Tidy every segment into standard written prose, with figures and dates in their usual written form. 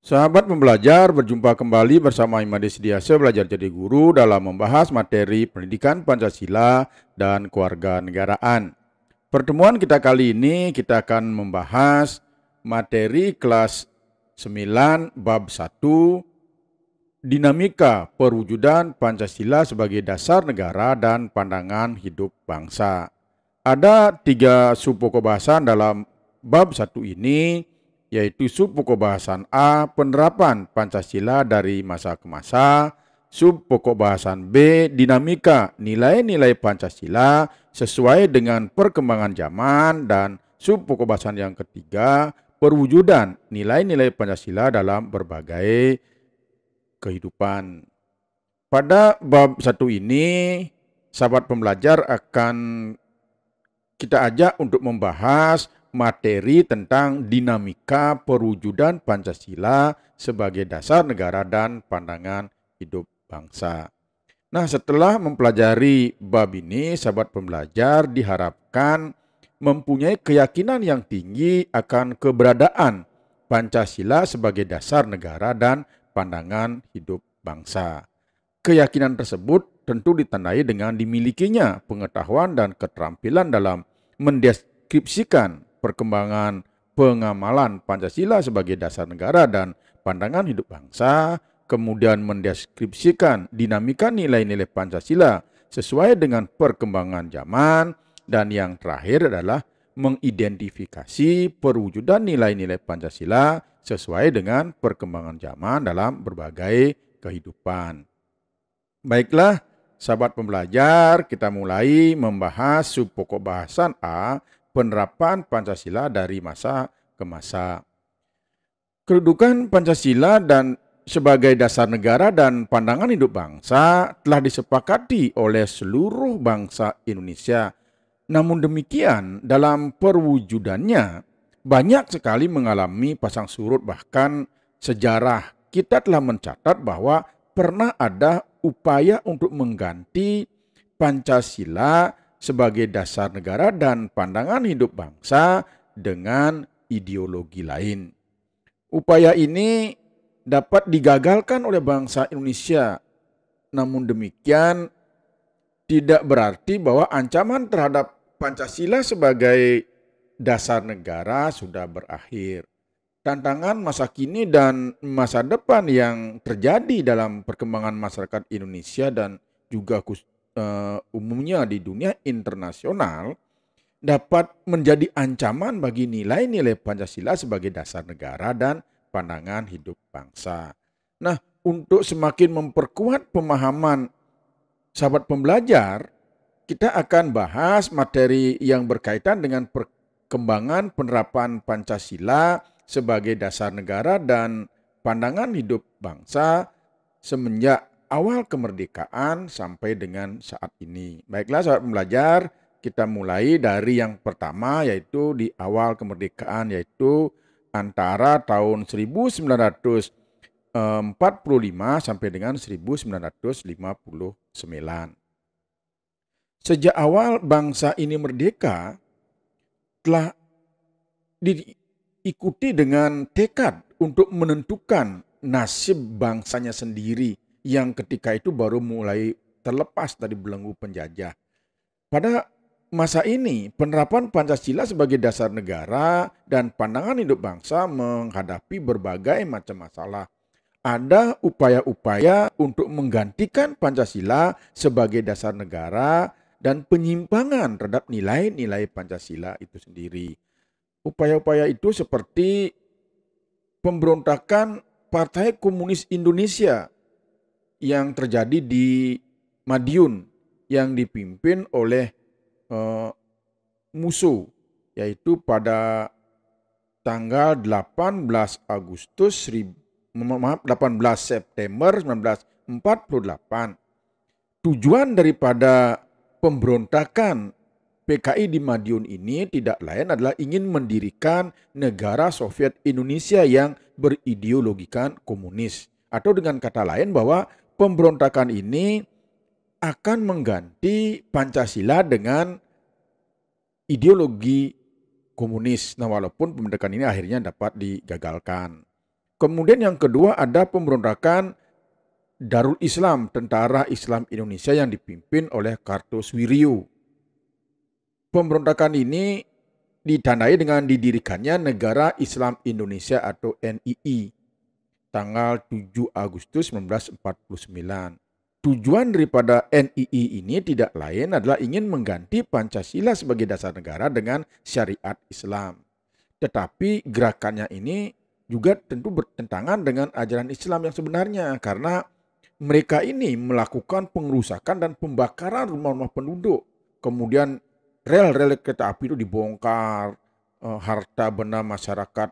Sahabat pembelajar, berjumpa kembali bersama Imade Sidiase Belajar Jadi Guru dalam membahas materi pendidikan Pancasila dan kewarganegaraan. Pertemuan kita kali ini kita akan membahas materi kelas 9 bab 1 dinamika perwujudan Pancasila sebagai dasar negara dan pandangan hidup bangsa. Ada 3 subpokok bahasan dalam bab 1 ini, yaitu subpokok bahasan A, penerapan Pancasila dari masa ke masa, subpokok bahasan B, dinamika nilai-nilai Pancasila sesuai dengan perkembangan zaman, dan subpokok bahasan yang ketiga, perwujudan nilai-nilai Pancasila dalam berbagai kehidupan. Pada bab 1 ini, sahabat pembelajar akan kita ajak untuk membahas materi tentang dinamika perwujudan Pancasila sebagai dasar negara dan pandangan hidup bangsa. Nah, setelah mempelajari bab ini, sahabat pembelajar diharapkan mempunyai keyakinan yang tinggi akan keberadaan Pancasila sebagai dasar negara dan pandangan hidup bangsa. Keyakinan tersebut tentu ditandai dengan dimilikinya pengetahuan dan keterampilan dalam mendeskripsikan perkembangan pengamalan Pancasila sebagai dasar negara dan pandangan hidup bangsa, kemudian mendeskripsikan dinamika nilai-nilai Pancasila sesuai dengan perkembangan zaman, dan yang terakhir adalah mengidentifikasi perwujudan nilai-nilai Pancasila sesuai dengan perkembangan zaman dalam berbagai kehidupan. Baiklah, sahabat pembelajar, kita mulai membahas subpokok bahasan A, penerapan Pancasila dari masa ke masa. Kedudukan Pancasila dan sebagai dasar negara dan pandangan hidup bangsa telah disepakati oleh seluruh bangsa Indonesia. Namun demikian, dalam perwujudannya banyak sekali mengalami pasang surut, bahkan sejarah kita telah mencatat bahwa pernah ada upaya untuk mengganti Pancasila sebagai dasar negara dan pandangan hidup bangsa dengan ideologi lain. Upaya ini dapat digagalkan oleh bangsa Indonesia. Namun demikian, tidak berarti bahwa ancaman terhadap Pancasila sebagai dasar negara sudah berakhir. Tantangan masa kini dan masa depan yang terjadi dalam perkembangan masyarakat Indonesia dan juga umumnya di dunia internasional dapat menjadi ancaman bagi nilai-nilai Pancasila sebagai dasar negara dan pandangan hidup bangsa. Nah, untuk semakin memperkuat pemahaman sahabat pembelajar, kita akan bahas materi yang berkaitan dengan perkembangan penerapan Pancasila sebagai dasar negara dan pandangan hidup bangsa semenjak awal kemerdekaan sampai dengan saat ini. Baiklah sahabat pembelajar, kita mulai dari yang pertama, yaitu di awal kemerdekaan, yaitu antara tahun 1945 sampai dengan 1959. Sejak awal bangsa ini merdeka, telah diikuti dengan tekad untuk menentukan nasib bangsanya sendiri yang ketika itu baru mulai terlepas dari belenggu penjajah. Pada masa ini, penerapan Pancasila sebagai dasar negara dan pandangan hidup bangsa menghadapi berbagai macam masalah. Ada upaya-upaya untuk menggantikan Pancasila sebagai dasar negara dan penyimpangan terhadap nilai-nilai Pancasila itu sendiri. Upaya-upaya itu seperti pemberontakan Partai Komunis Indonesia yang terjadi di Madiun yang dipimpin oleh musuh, yaitu pada tanggal 18 September 1948. Tujuan daripada pemberontakan PKI di Madiun ini tidak lain adalah ingin mendirikan negara Soviet Indonesia yang berideologikan komunis. Atau dengan kata lain bahwa pemberontakan ini akan mengganti Pancasila dengan ideologi komunis. Nah, walaupun pemberontakan ini akhirnya dapat digagalkan. Kemudian yang kedua ada pemberontakan Darul Islam, Tentara Islam Indonesia yang dipimpin oleh Kartosuwiryo. Pemberontakan ini ditandai dengan didirikannya Negara Islam Indonesia atau NII tanggal 7 Agustus 1949. Tujuan daripada NII ini tidak lain adalah ingin mengganti Pancasila sebagai dasar negara dengan syariat Islam. Tetapi gerakannya ini juga tentu bertentangan dengan ajaran Islam yang sebenarnya karena mereka ini melakukan pengerusakan dan pembakaran rumah-rumah penduduk. Kemudian rel-rel kereta api itu dibongkar, harta benda masyarakat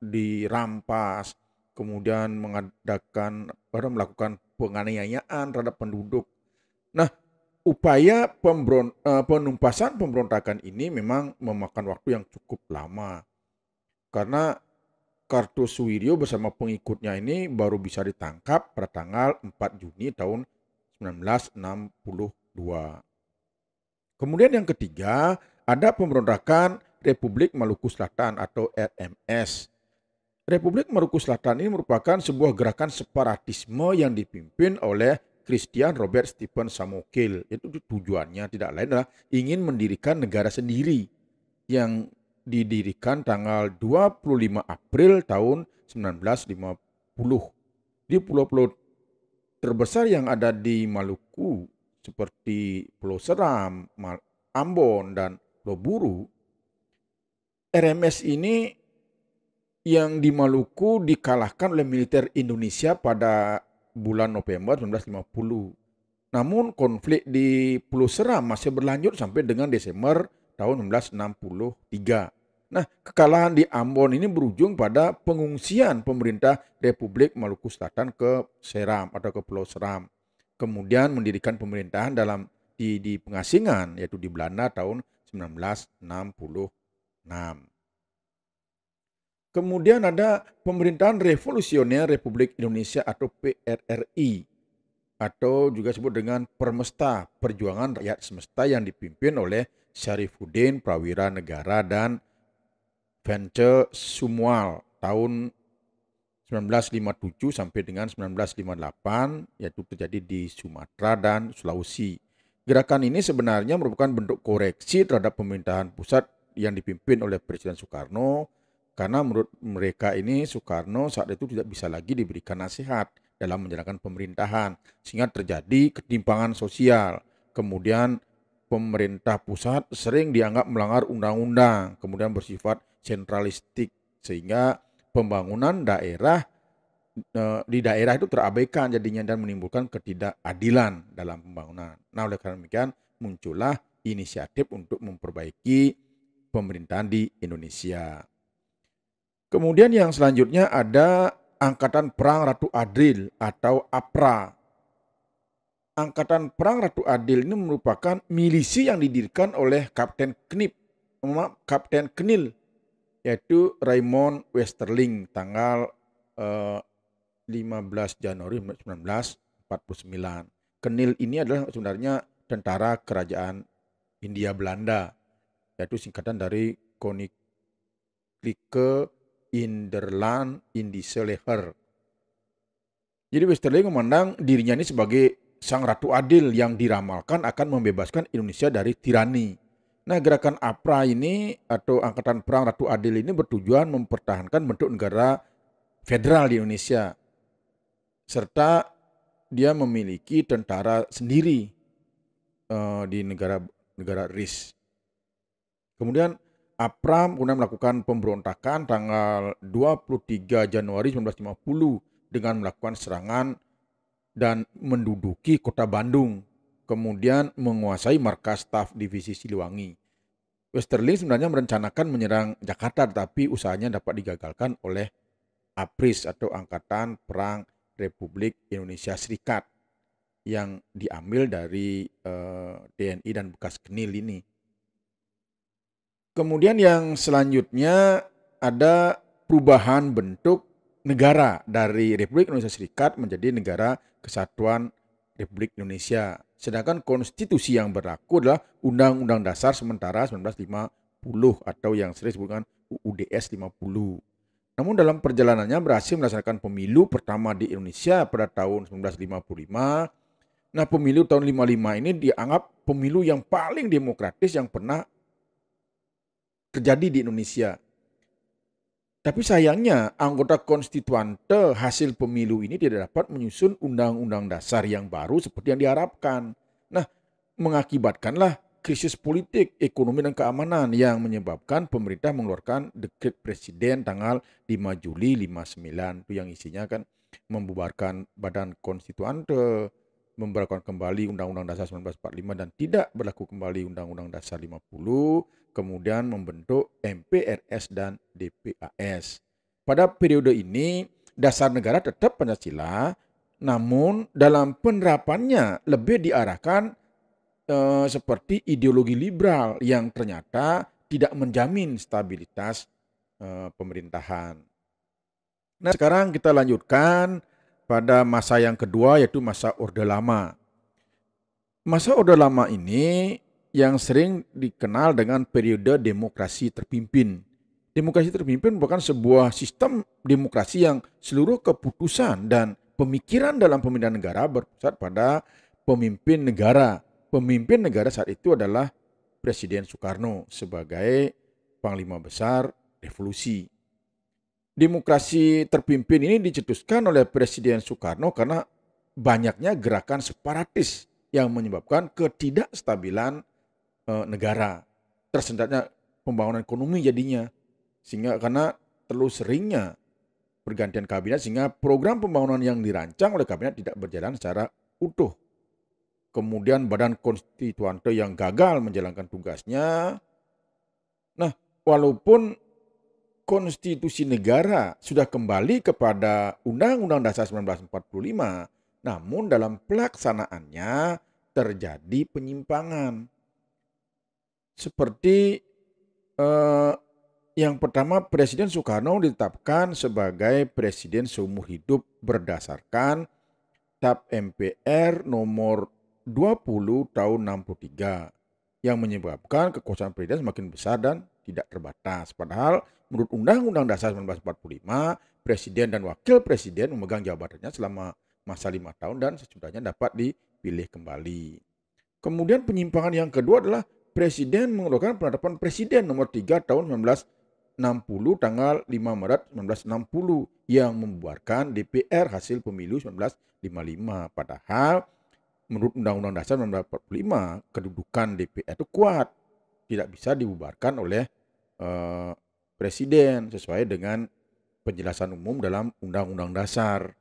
dirampas, kemudian melakukan penganiayaan terhadap penduduk. Nah, upaya penumpasan pemberontakan ini memang memakan waktu yang cukup lama. Karena Kartosuwiryo bersama pengikutnya ini baru bisa ditangkap pada tanggal 4 Juni tahun 1962. Kemudian yang ketiga, ada pemberontakan Republik Maluku Selatan atau RMS. Republik Maluku Selatan ini merupakan sebuah gerakan separatisme yang dipimpin oleh Christian Robert Stephen Samokil. Itu tujuannya tidak lain adalah ingin mendirikan negara sendiri yang didirikan tanggal 25 April tahun 1950. Di pulau-pulau terbesar yang ada di Maluku seperti Pulau Seram, Ambon, dan Pulau Buru, RMS ini yang di Maluku dikalahkan oleh militer Indonesia pada bulan November 1950. Namun konflik di Pulau Seram masih berlanjut sampai dengan Desember tahun 1963. Nah, kekalahan di Ambon ini berujung pada pengungsian pemerintah Republik Maluku Selatan ke Seram atau ke Pulau Seram. Kemudian mendirikan pemerintahan di pengasingan yaitu di Belanda tahun 1966. Kemudian ada pemerintahan revolusioner Republik Indonesia atau PRRI atau juga disebut dengan Permesta, Perjuangan Rakyat Semesta yang dipimpin oleh Syarifuddin Prawira Negara dan Vence Sumual tahun 1957 sampai dengan 1958, yaitu terjadi di Sumatera dan Sulawesi. Gerakan ini sebenarnya merupakan bentuk koreksi terhadap pemerintahan pusat yang dipimpin oleh Presiden Soekarno, karena menurut mereka ini Soekarno saat itu tidak bisa lagi diberikan nasihat dalam menjalankan pemerintahan, sehingga terjadi ketimpangan sosial. Kemudian pemerintah pusat sering dianggap melanggar undang-undang, kemudian bersifat sentralistik, sehingga pembangunan daerah di daerah itu terabaikan jadinya dan menimbulkan ketidakadilan dalam pembangunan. Nah, oleh karena demikian muncullah inisiatif untuk memperbaiki pemerintahan di Indonesia. Kemudian yang selanjutnya ada Angkatan Perang Ratu Adil atau APRA. Angkatan Perang Ratu Adil ini merupakan milisi yang didirikan oleh Kapten Knil, yaitu Raymond Westerling tanggal 15 Januari 1949. Knil ini adalah sebenarnya tentara kerajaan Hindia Belanda, yaitu singkatan dari Koninklijke Nederland Indische Leger. Jadi Westerling memandang dirinya ini sebagai sang ratu adil yang diramalkan akan membebaskan Indonesia dari tirani. Nah, gerakan APRA ini atau Angkatan Perang Ratu Adil ini bertujuan mempertahankan bentuk negara federal di Indonesia, serta dia memiliki tentara sendiri di negara RIS. Kemudian APRA kemudian melakukan pemberontakan tanggal 23 Januari 1950 dengan melakukan serangan dan menduduki kota Bandung, kemudian menguasai markas staf divisi Siliwangi. Westerling sebenarnya merencanakan menyerang Jakarta, tetapi usahanya dapat digagalkan oleh APRIS atau Angkatan Perang Republik Indonesia Serikat yang diambil dari TNI dan bekas Knil ini. Kemudian yang selanjutnya ada perubahan bentuk negara dari Republik Indonesia Serikat menjadi Negara Kesatuan Republik Indonesia. Sedangkan konstitusi yang berlaku adalah Undang-Undang Dasar Sementara 1950 atau yang sering disebut dengan UUDS 50. Namun dalam perjalanannya berhasil melaksanakan pemilu pertama di Indonesia pada tahun 1955. Nah, pemilu tahun 55 ini dianggap pemilu yang paling demokratis yang pernah terjadi di Indonesia. Tapi sayangnya anggota konstituante hasil pemilu ini tidak dapat menyusun undang-undang dasar yang baru seperti yang diharapkan. Nah, mengakibatkanlah krisis politik, ekonomi, dan keamanan yang menyebabkan pemerintah mengeluarkan dekret presiden tanggal 5 Juli 59 itu yang isinya kan membubarkan badan konstituante, memberlakukan kembali Undang-Undang Dasar 1945 dan tidak berlaku kembali Undang-Undang Dasar 50, kemudian membentuk MPRS dan DPAS. Pada periode ini, dasar negara tetap Pancasila, namun dalam penerapannya lebih diarahkan seperti ideologi liberal yang ternyata tidak menjamin stabilitas pemerintahan. Nah, sekarang kita lanjutkan pada masa yang kedua, yaitu masa Orde Lama. Masa Orde Lama ini yang sering dikenal dengan periode demokrasi terpimpin. Demokrasi terpimpin merupakan sebuah sistem demokrasi yang seluruh keputusan dan pemikiran dalam pemerintahan negara berpusat pada pemimpin negara. Pemimpin negara saat itu adalah Presiden Soekarno sebagai Panglima Besar Revolusi. Demokrasi terpimpin ini dicetuskan oleh Presiden Soekarno karena banyaknya gerakan separatis yang menyebabkan ketidakstabilan negara. Tersendatnya pembangunan ekonomi jadinya. Sehingga karena terlalu seringnya pergantian kabinet sehingga program pembangunan yang dirancang oleh kabinet tidak berjalan secara utuh. Kemudian badan konstituante yang gagal menjalankan tugasnya. Nah, walaupun konstitusi negara sudah kembali kepada Undang-Undang Dasar 1945, namun dalam pelaksanaannya terjadi penyimpangan. Seperti yang pertama, Presiden Soekarno ditetapkan sebagai presiden seumur hidup berdasarkan TAP MPR nomor 20 tahun 63 yang menyebabkan kekuasaan presiden semakin besar dan tidak terbatas. Padahal menurut Undang-Undang Dasar 1945, presiden dan wakil presiden memegang jabatannya selama masa 5 tahun dan sesudahnya dapat dipilih kembali. Kemudian penyimpangan yang kedua adalah presiden mengeluarkan penetapan presiden nomor 3 tahun 1960 tanggal 5 Maret 1960 yang membubarkan DPR hasil pemilu 1955. Padahal menurut Undang-Undang Dasar 1945 kedudukan DPR itu kuat, tidak bisa dibubarkan oleh presiden sesuai dengan penjelasan umum dalam Undang-Undang Dasar.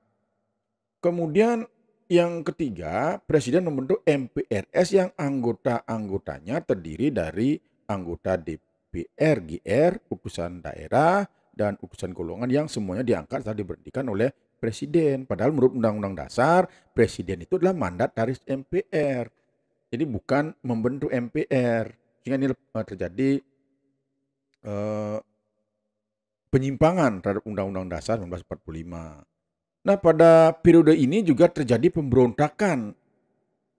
Kemudian yang ketiga, presiden membentuk MPRS yang anggota-anggotanya terdiri dari anggota DPR, GR, utusan daerah, dan utusan golongan yang semuanya diangkat setelah diberhentikan oleh presiden. Padahal menurut Undang-Undang Dasar, presiden itu adalah mandataris MPR. Jadi bukan membentuk MPR. Sehingga ini terjadi penyimpangan terhadap Undang-Undang Dasar 1945. Nah, pada periode ini juga terjadi pemberontakan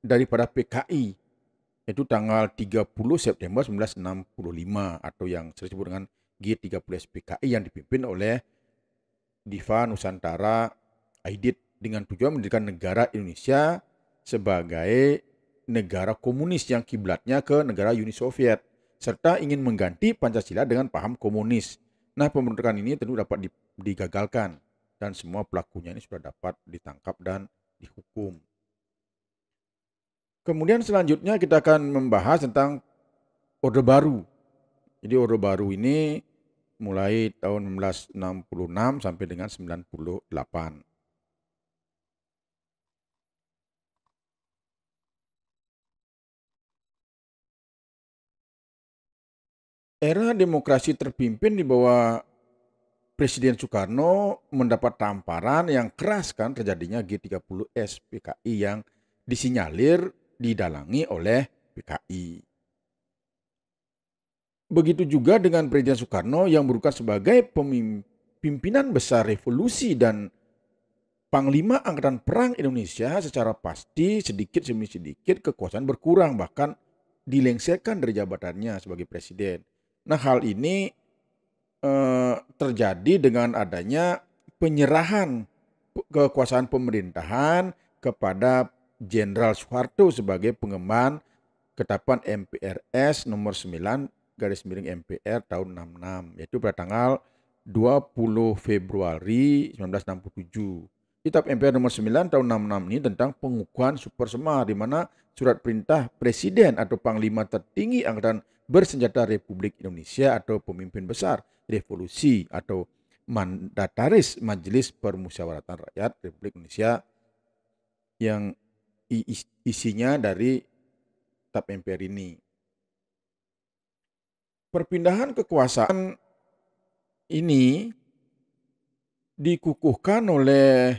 daripada PKI, yaitu tanggal 30 September 1965 atau yang sering disebut dengan G30S PKI yang dipimpin oleh Diva Nusantara Aidit dengan tujuan mendirikan negara Indonesia sebagai negara komunis yang kiblatnya ke negara Uni Soviet, serta ingin mengganti Pancasila dengan paham komunis. Nah, pemberontakan ini tentu dapat digagalkan dan semua pelakunya ini sudah dapat ditangkap dan dihukum. Kemudian selanjutnya kita akan membahas tentang Orde Baru. Jadi Orde Baru ini mulai tahun 1966 sampai dengan 98. Era demokrasi terpimpin di bawah Presiden Soekarno mendapat tamparan yang keras kan terjadinya G30S PKI yang disinyalir didalangi oleh PKI. Begitu juga dengan Presiden Soekarno yang berukat sebagai pimpinan besar revolusi dan Panglima Angkatan Perang Indonesia, secara pasti sedikit demi sedikit kekuasaan berkurang, bahkan dilengsarkan dari jabatannya sebagai presiden. Nah, hal ini terjadi dengan adanya penyerahan kekuasaan pemerintahan kepada Jenderal Soeharto sebagai pengemban ketetapan MPRS nomor 9 garis miring MPR tahun 66, yaitu pada tanggal 20 Februari 1967. Kitab MPR nomor 9 tahun 66 ini tentang pengukuhan Super Semar, di mana surat perintah Presiden atau Panglima tertinggi Angkatan Bersenjata Republik Indonesia atau pemimpin besar revolusi atau mandataris Majelis Permusyawaratan Rakyat Republik Indonesia yang isinya dari kitab MPR ini. Perpindahan kekuasaan ini dikukuhkan oleh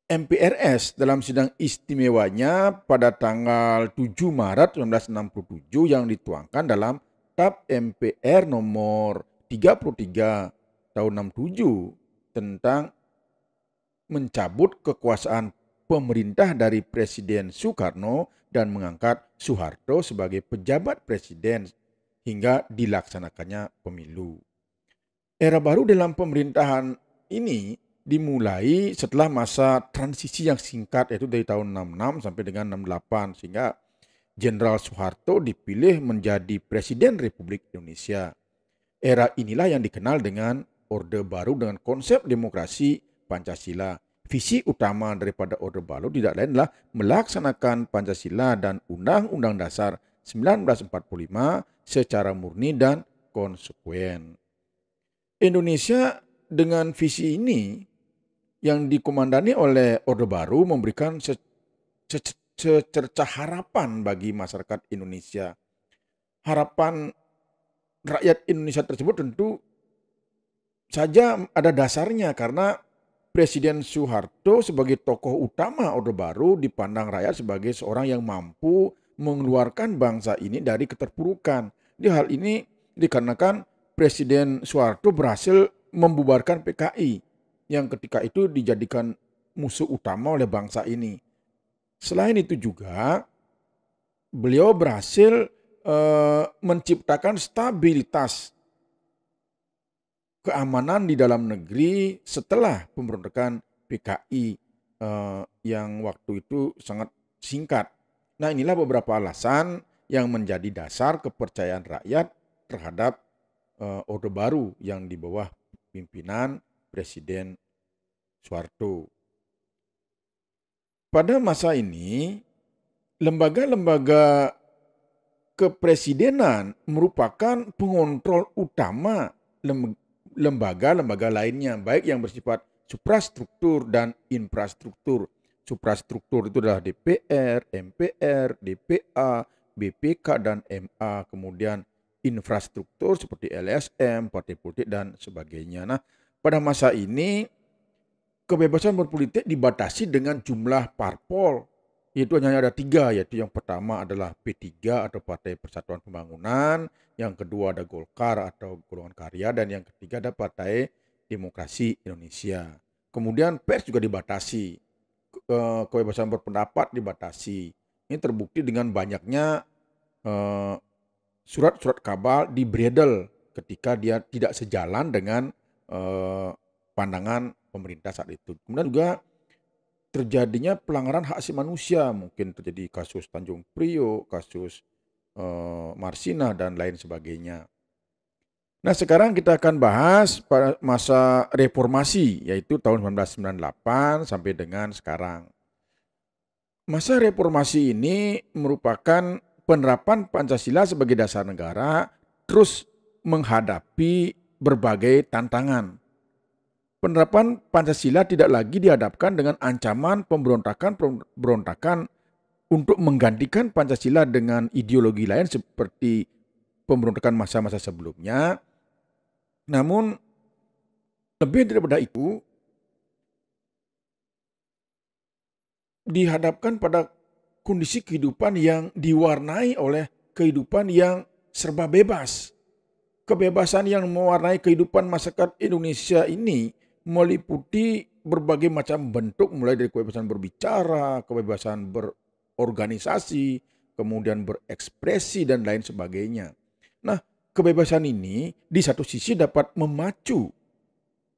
MPRS dalam sidang istimewanya pada tanggal 7 Maret 1967 yang dituangkan dalam Kitab MPR nomor 33 tahun 67 tentang mencabut kekuasaan pemerintah dari Presiden Soekarno dan mengangkat Soeharto sebagai pejabat presiden hingga dilaksanakannya pemilu. Era baru dalam pemerintahan ini dimulai setelah masa transisi yang singkat, yaitu dari tahun 66 sampai dengan 68, sehingga Jenderal Soeharto dipilih menjadi Presiden Republik Indonesia. Era inilah yang dikenal dengan Orde Baru dengan konsep demokrasi Pancasila. Visi utama daripada Orde Baru tidak lain adalah melaksanakan Pancasila dan Undang-Undang Dasar 1945 secara murni dan konsekuen. Indonesia dengan visi ini yang dikomandani oleh Orde Baru memberikan secercah harapan bagi masyarakat Indonesia. Harapan rakyat Indonesia tersebut tentu saja ada dasarnya karena Presiden Soeharto sebagai tokoh utama Orde Baru dipandang rakyat sebagai seorang yang mampu mengeluarkan bangsa ini dari keterpurukan. Di hal ini dikarenakan Presiden Soeharto berhasil membubarkan PKI yang ketika itu dijadikan musuh utama oleh bangsa ini. Selain itu juga beliau berhasil menciptakan stabilitas keamanan di dalam negeri setelah pemberontakan PKI yang waktu itu sangat singkat. Nah, inilah beberapa alasan yang menjadi dasar kepercayaan rakyat terhadap Orde Baru yang di bawah pimpinan Presiden Soeharto. Pada masa ini, lembaga-lembaga kepresidenan merupakan pengontrol utama lembaga-lembaga lainnya, baik yang bersifat suprastruktur dan infrastruktur. Suprastruktur itu adalah DPR, MPR, DPA, BPK, dan MA. Kemudian infrastruktur seperti LSM, partai politik, dan sebagainya. Nah, pada masa ini kebebasan berpolitik dibatasi dengan jumlah parpol, yaitu hanya ada 3, yaitu yang pertama adalah P3 atau Partai Persatuan Pembangunan, yang kedua ada Golkar atau Golongan Karya, dan yang ketiga ada Partai Demokrasi Indonesia. Kemudian pers juga dibatasi, kebebasan berpendapat dibatasi. Ini terbukti dengan banyaknya surat-surat kabar di Bredel ketika dia tidak sejalan dengan pandangan pemerintah saat itu. Kemudian juga terjadinya pelanggaran hak asasi manusia, mungkin terjadi kasus Tanjung Priok, kasus Marsina, dan lain sebagainya. Nah, sekarang kita akan bahas pada masa reformasi, yaitu tahun 1998 sampai dengan sekarang. Masa reformasi ini merupakan penerapan Pancasila sebagai dasar negara terus menghadapi berbagai tantangan. Penerapan Pancasila tidak lagi dihadapkan dengan ancaman pemberontakan untuk menggantikan Pancasila dengan ideologi lain seperti pemberontakan masa-masa sebelumnya. Namun lebih daripada itu, dihadapkan pada kondisi kehidupan yang diwarnai oleh kehidupan yang serba bebas. Kebebasan yang mewarnai kehidupan masyarakat Indonesia ini meliputi berbagai macam bentuk, mulai dari kebebasan berbicara, kebebasan berorganisasi, kemudian berekspresi, dan lain sebagainya. Nah, kebebasan ini di satu sisi dapat memacu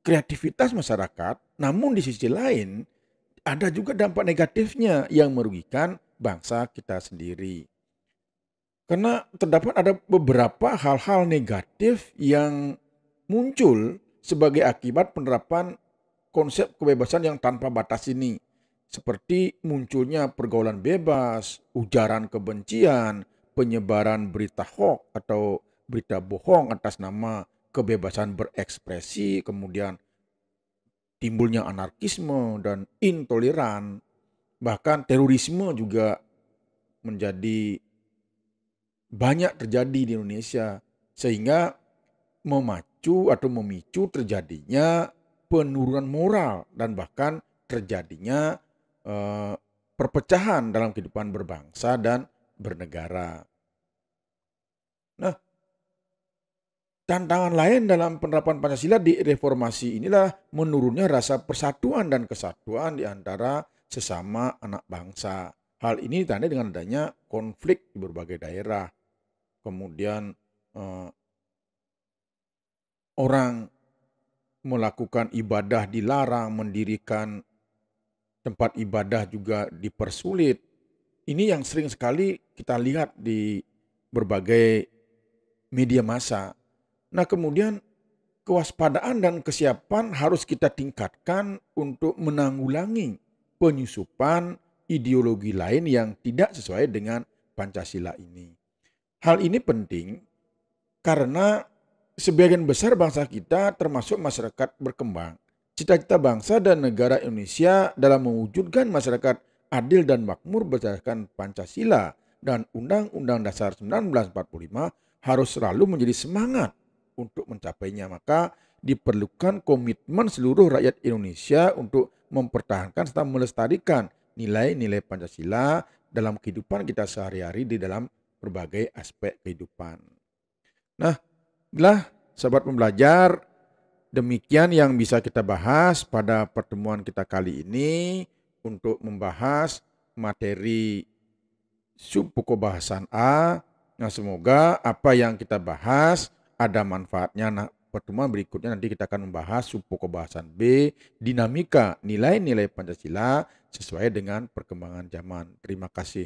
kreativitas masyarakat, namun di sisi lain ada juga dampak negatifnya yang merugikan bangsa kita sendiri. Karena terdapat ada beberapa hal-hal negatif yang muncul sebagai akibat penerapan konsep kebebasan yang tanpa batas ini. Seperti munculnya pergaulan bebas, ujaran kebencian, penyebaran berita hoax atau berita bohong atas nama kebebasan berekspresi, kemudian timbulnya anarkisme dan intoleran, bahkan terorisme juga menjadi banyak terjadi di Indonesia, sehingga memacu atau memicu terjadinya penurunan moral dan bahkan terjadinya perpecahan dalam kehidupan berbangsa dan bernegara. Nah, tantangan lain dalam penerapan Pancasila di reformasi inilah menurunnya rasa persatuan dan kesatuan di antara sesama anak bangsa. Hal ini ditandai dengan adanya konflik di berbagai daerah. Kemudian orang melakukan ibadah dilarang, mendirikan tempat ibadah juga dipersulit. Ini yang sering sekali kita lihat di berbagai media massa. Nah, kemudian kewaspadaan dan kesiapan harus kita tingkatkan untuk menanggulangi penyusupan ideologi lain yang tidak sesuai dengan Pancasila ini. Hal ini penting karena sebagian besar bangsa kita termasuk masyarakat berkembang. Cita-cita bangsa dan negara Indonesia dalam mewujudkan masyarakat adil dan makmur berdasarkan Pancasila dan Undang-Undang Dasar 1945 harus selalu menjadi semangat untuk mencapainya. Maka diperlukan komitmen seluruh rakyat Indonesia untuk mempertahankan serta melestarikan nilai-nilai Pancasila dalam kehidupan kita sehari-hari di dalam berbagai aspek kehidupan. Nah, sahabat pembelajar, demikian yang bisa kita bahas pada pertemuan kita kali ini untuk membahas materi subpokok bahasan A. Nah, semoga apa yang kita bahas ada manfaatnya. Nah, pertemuan berikutnya nanti kita akan membahas subpokok bahasan B, dinamika nilai-nilai Pancasila sesuai dengan perkembangan zaman. Terima kasih.